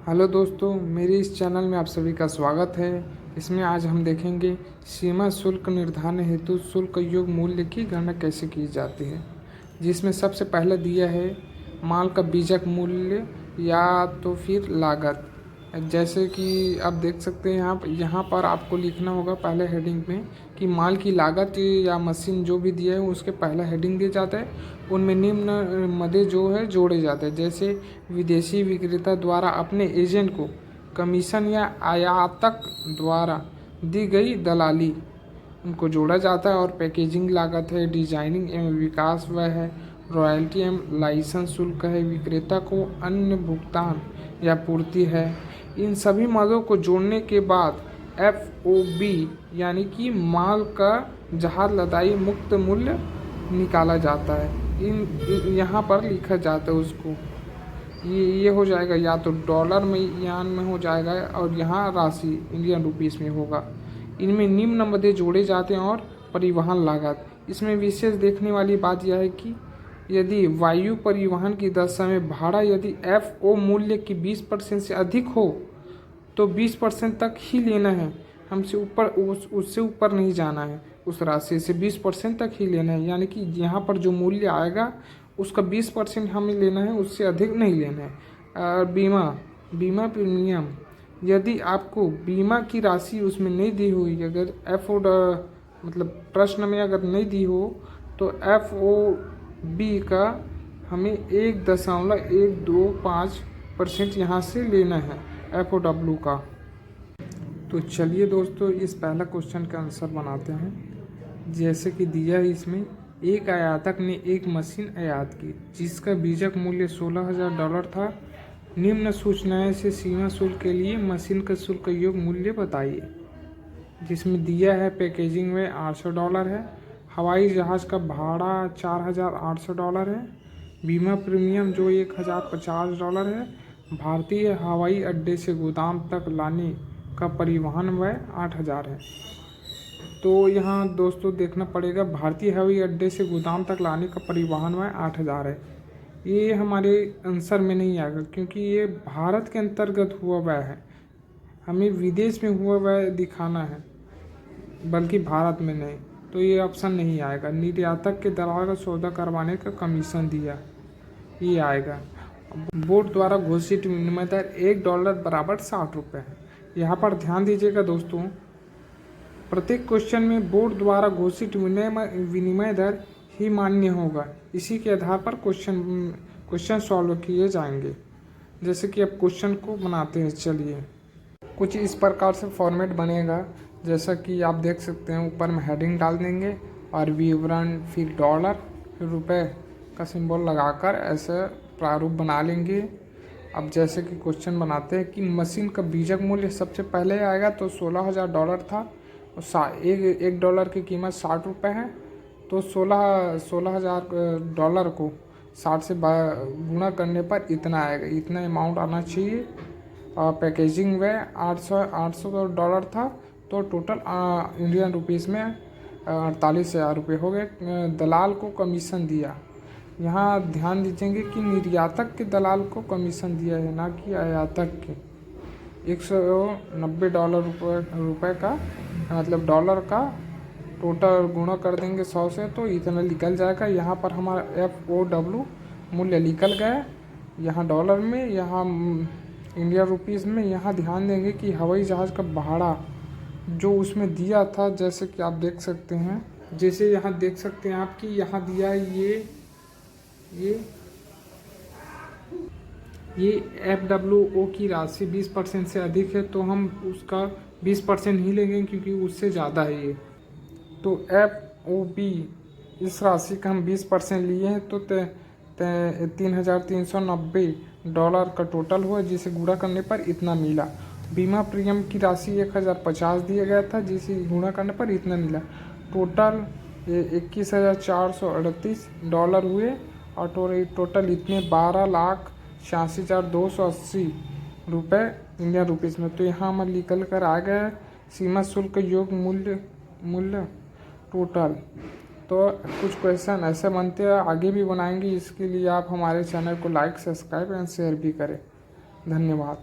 Hello दोस्तों, मेरे इस चैनल में आप सभी का स्वागत है। इसमें आज हम देखेंगे सीमा शुल्क निर्धारण हेतु शुल्क योग मूल्य की गणना कैसे की जाती है, जिसमें सबसे पहले दिया है माल का बीजक मूल्य या तो फिर लागत। जैसे कि आप देख सकते हैं यहाँ पर आपको लिखना होगा पहले हेडिंग में कि माल की लागत या मशीन जो भी दिया है उसके पहला हेडिंग दिया जाता है। उनमें निम्न मदे जो है जोड़े जाते हैं, जैसे विदेशी विक्रेता द्वारा अपने एजेंट को कमीशन या आयातक द्वारा दी गई दलाली उनको जोड़ा जाता है। और पैकेजिंग लागत है, डिजाइनिंग एवं विकास व्यय है, रॉयल्टी एवं लाइसेंस शुल्क है, विक्रेता को अन्य भुगतान या पूर्ति है। इन सभी मदों को जोड़ने के बाद FOB यानी कि माल का जहाज लदाई मुक्त मूल्य निकाला जाता है। यहाँ पर लिखा जाता है उसको ये हो जाएगा या तो डॉलर में यान में हो जाएगा और यहाँ राशि इंडियन रुपीस में होगा। इनमें निम्न मदे जोड़े जाते हैं। और परिवहन लागत, इसमें विशेष देखने वाली बात यह है कि यदि वायु परिवहन की दशा में भाड़ा यदि FO मूल्य की 20% से अधिक हो तो 20% तक ही लेना है, हमसे ऊपर उससे ऊपर नहीं जाना है। उस राशि से 20% तक ही लेना है, यानी कि यहाँ पर जो मूल्य आएगा उसका 20% हमें लेना है, उससे अधिक नहीं लेना है। बीमा प्रीमियम, यदि आपको बीमा की राशि उसमें नहीं दी हुई, अगर मतलब प्रश्न में अगर नहीं दी हो तो FOB का हमें 1.125% यहाँ से लेना है FOW का। तो चलिए दोस्तों, इस पहला क्वेश्चन का आंसर बनाते हैं। जैसे कि दिया है इसमें, एक आयातक ने एक मशीन आयात की जिसका बीजक मूल्य $16,000 था। निम्न सूचनाएं से सीमा शुल्क के लिए मशीन का शुल्क योग मूल्य बताइए। जिसमें दिया है पैकेजिंग में $800 है, हवाई जहाज़ का भाड़ा $4,800 है, बीमा प्रीमियम जो $1,050 है, भारतीय हवाई अड्डे से गोदाम तक लाने का परिवहन व्यय 8,000 है। तो यहाँ दोस्तों देखना पड़ेगा, भारतीय हवाई अड्डे से गोदाम तक लाने का परिवहन व्यय 8,000 है। ये हमारे आंसर में नहीं आएगा क्योंकि ये भारत के अंतर्गत हुआ व्यय है, हमें विदेश में हुआ व्यय दिखाना है, बल्कि भारत में नहीं। तो ये ऑप्शन नहीं आएगा। निर्यातक के दलाल का सौदा करवाने का कमीशन दिया, ये आएगा। बोर्ड द्वारा घोषित विनिमय दर $1 बराबर 60 रुपये है। यहाँ पर ध्यान दीजिएगा दोस्तों, प्रत्येक क्वेश्चन में बोर्ड द्वारा घोषित विनिमय दर ही मान्य होगा। इसी के आधार पर क्वेश्चन सॉल्व किए जाएंगे। जैसे कि अब क्वेश्चन को बनाते हैं। चलिए, कुछ इस प्रकार से फॉर्मेट बनेगा, जैसा कि आप देख सकते हैं। ऊपर में हेडिंग डाल देंगे और विवरण, फिर डॉलर, फिर रुपए का सिंबल लगाकर ऐसे प्रारूप बना लेंगे। अब जैसे कि क्वेश्चन बनाते हैं कि मशीन का बीजक मूल्य सबसे पहले आएगा तो $16,000 था और एक डॉलर की कीमत 60 रुपये है। तो 16,000 को 60 से गुणा करने पर इतना आएगा, इतना अमाउंट आना चाहिए। और पैकेजिंग में $800 था, तो टोटल इंडियन रुपीस में 48,000 रुपये हो गए। दलाल को कमीशन दिया, यहाँ ध्यान दीजिएंगे कि निर्यातक के दलाल को कमीशन दिया है, ना कि आयातक के। $190 रुपये का मतलब डॉलर का टोटल गुणा कर देंगे 100 से, तो इतना निकल जाएगा। यहाँ पर हमारा FOW मूल्य निकल गया, यहाँ डॉलर में, यहाँ इंडियन रुपीस में। यहाँ ध्यान देंगे कि हवाई जहाज़ का भाड़ा जो उसमें दिया था, जैसे कि आप देख सकते हैं, जैसे यहाँ देख सकते हैं आप कि यहाँ दिया है ये FWO की राशि 20% से अधिक है, तो हम उसका 20% ही लेंगे क्योंकि उससे ज़्यादा है ये। तो FOB इस राशि का हम 20% लिए हैं, तो $3,390 का टोटल हुआ, जिसे गुणा करने पर इतना मिला। बीमा प्रीमियम की राशि 1,050 दिया गया था, जिसे गुणा करने पर इतना मिला। टोटल $21,438 हुए और टोटल इतने 12,86,280 रुपये इंडियन रुपीस में। तो यहाँ हमें निकल कर आ गया सीमा शुल्क योग मूल्य टोटल। तो कुछ क्वेश्चन ऐसे बनते हैं, आगे भी बनाएंगे। इसके लिए आप हमारे चैनल को लाइक, सब्सक्राइब एंड शेयर भी करें। धन्यवाद।